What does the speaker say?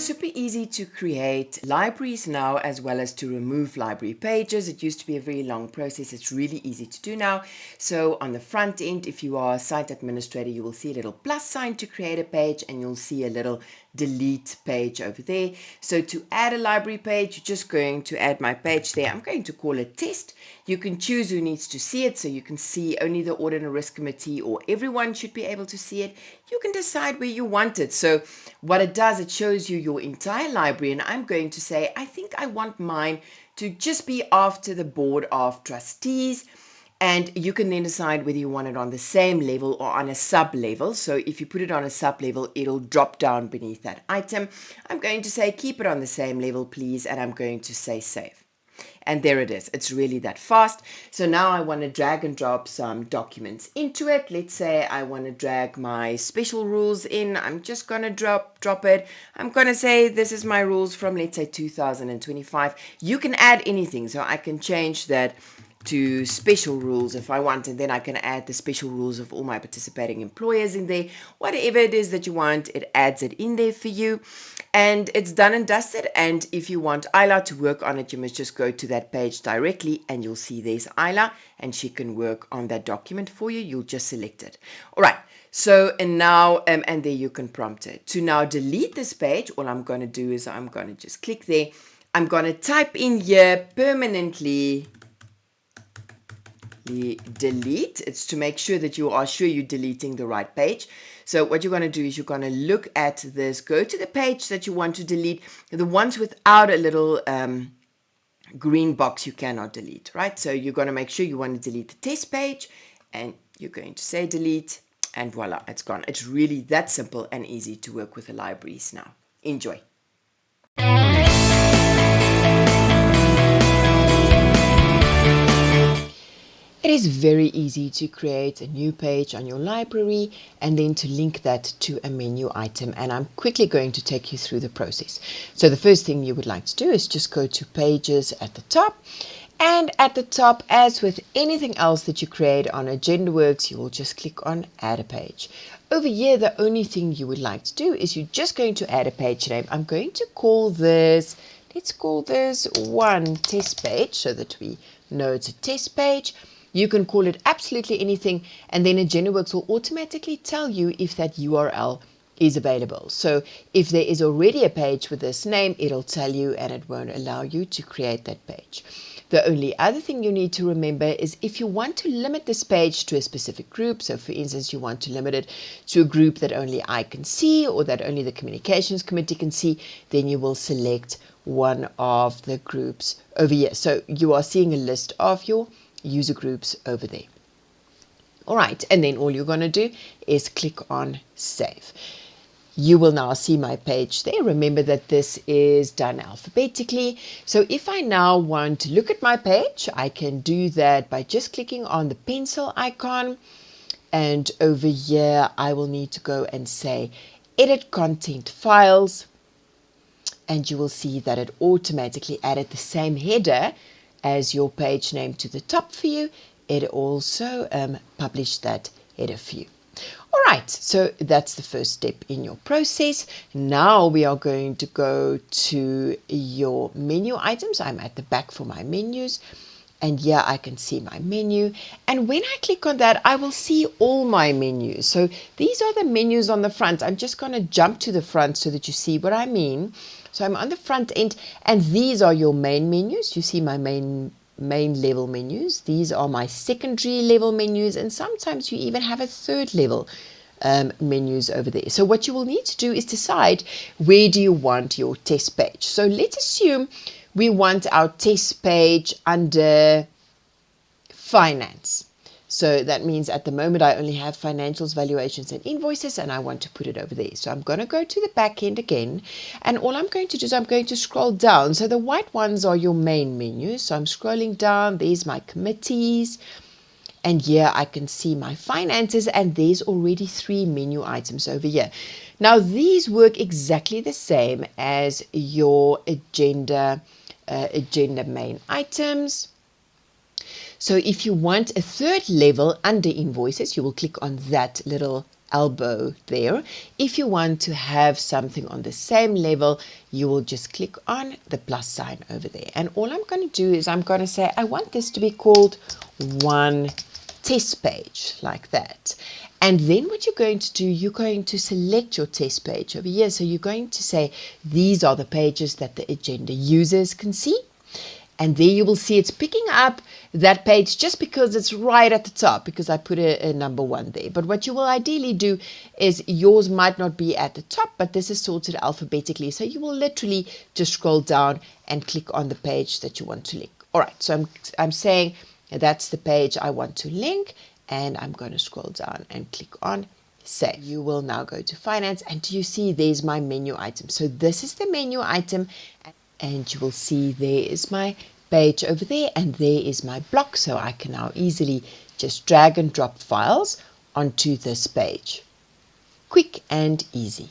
Super easy to create libraries now, as well as to remove library pages. It used to be a very long process. It's really easy to do now. So on the front end, if you are a site administrator, you will see a little plus sign to create a page, and you'll see a little delete page over there. So to add a library page, you're just going to add my page there. I'm going to call it test. You can choose who needs to see it, so you can see only the audit and risk committee, or everyone should be able to see it. You can decide where you want it. So what it does, it shows you your entire library, and I'm going to say, I think I want mine to just be after the board of trustees. And you can then decide whether you want it on the same level or on a sub level. So if you put it on a sub level, it'll drop down beneath that item. I'm going to say keep it on the same level, please, and I'm going to say save. And there it is. It's really that fast. So now I want to drag and drop some documents into it. Let's say I want to drag my special rules in. I'm just going to drop it. I'm going to say this is my rules from, let's say, 2025. You can add anything. So I can change that to special rules if I want, and then I can add the special rules of all my participating employers in there. Whatever it is that you want, it adds it in there for you, and it's done and dusted. And if you want Isla to work on it, you must just go to that page directly, and you'll see there's Isla, and she can work on that document for you. You'll just select it. All right. So, and now, and there you can prompt it. To now delete this page, all I'm going to do is I'm going to just click there. I'm going to type in here permanently delete. It's to make sure that you are sure you're deleting the right page. So what you're going to do is you're going to look at this, go to the page that you want to delete. The ones without a little green box you cannot delete, right? So you're going to make sure you want to delete the test page, and you're going to say delete, and voila, it's gone. It's really that simple and easy to work with the libraries now. Enjoy. It is very easy to create a new page on your library and then to link that to a menu item, and I'm quickly going to take you through the process. So the first thing you would like to do is just go to pages at the top, and at the top, as with anything else that you create on AgendaWorx, you will just click on add a page. Over here, the only thing you would like to do is you're just going to add a page name. I'm going to call this, let's call this one test page so that we know it's a test page. You can call it absolutely anything, and then AgendaWorx will automatically tell you if that URL is available. So if there is already a page with this name, it'll tell you, and it won't allow you to create that page. The only other thing you need to remember is if you want to limit this page to a specific group, so for instance, you want to limit it to a group that only I can see or that only the communications committee can see, then you will select one of the groups over here. So you are seeing a list of your user groups over there. All right, and then all you're going to do is click on save. You will now see my page there. Remember that this is done alphabetically. So if I now want to look at my page, I can do that by just clicking on the pencil icon, and over here I will need to go and say edit content files, and you will see that it automatically added the same header as your page name to the top for you. It also published that header for you. All right, so that's the first step in your process. Now we are going to go to your menu items. I'm at the back for my menus, and here I can see my menu. And when I click on that, I will see all my menus. So these are the menus on the front. I'm just going to jump to the front so that you see what I mean. So I'm on the front end, and these are your main menus. You see my main level menus. These are my secondary level menus, and sometimes you even have a third level menus over there. So what you will need to do is decide where do you want your test page. So let's assume we want our test page under finance. So that means at the moment I only have financials, valuations, and invoices, and I want to put it over there. So I'm going to go to the back end again, and all I'm going to do is I'm going to scroll down. So the white ones are your main menus. So I'm scrolling down. There's my committees, and here I can see my finances, and there's already 3 menu items over here. Now these work exactly the same as your agenda main items. So if you want a third level under invoices, you will click on that little elbow there. If you want to have something on the same level, you will just click on the plus sign over there. And all I'm going to do is I'm going to say, I want this to be called one test page, like that. And then what you're going to do, you're going to select your test page over here. So you're going to say, these are the pages that the agenda users can see. And there you will see it's picking up that page just because it's right at the top, because I put a number 1 there. But what you will ideally do is yours might not be at the top, but this is sorted alphabetically. So you will literally just scroll down and click on the page that you want to link. All right, so I'm saying that's the page I want to link, and I'm going to scroll down and click on Save. You will now go to Finance, and you see there's my menu item. So this is the menu item, and you will see there is my page over there, and there is my block. So I can now easily just drag and drop files onto this page. Quick and easy.